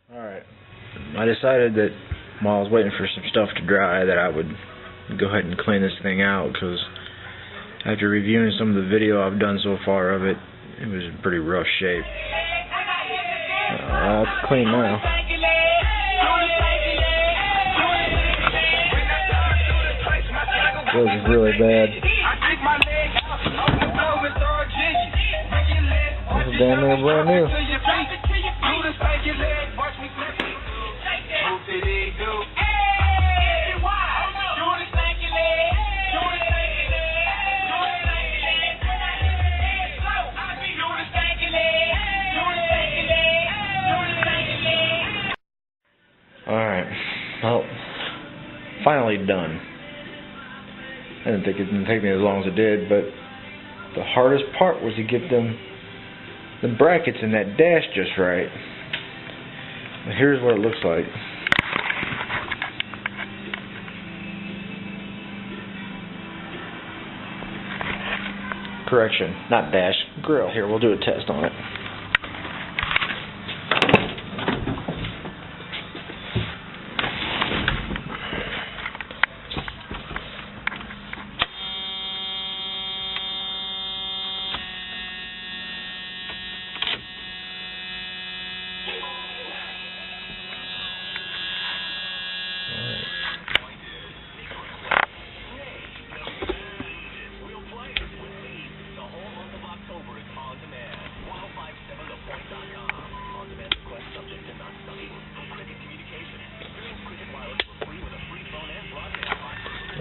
Alright, I decided that while I was waiting for some stuff to dry that I would go ahead and clean this thing out, because after reviewing some of the video I've done so far of it, it was in pretty rough shape. It's clean now. It was really bad. This is damn near brand new. Alright, well, finally done. I didn't think it didn't take me as long as it did, but the hardest part was to get the brackets in that dash just right. Here's what it looks like. Correction, not dash, grill. Here, we'll do a test on it.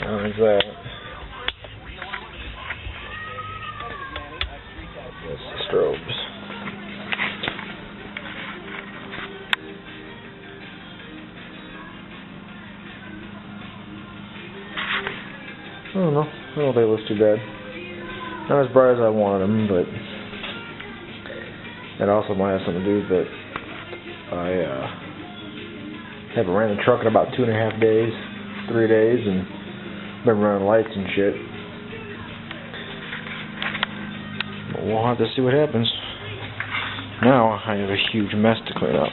There's that. That's the strobes. I don't know. I don't think it looks too bad. Not as bright as I wanted them, but that also might have something to do with it. I haven't ran the truck in about 2.5 days, 3 days, and been running lights and shit. But we'll have to see what happens. Now I have a huge mess to clean up.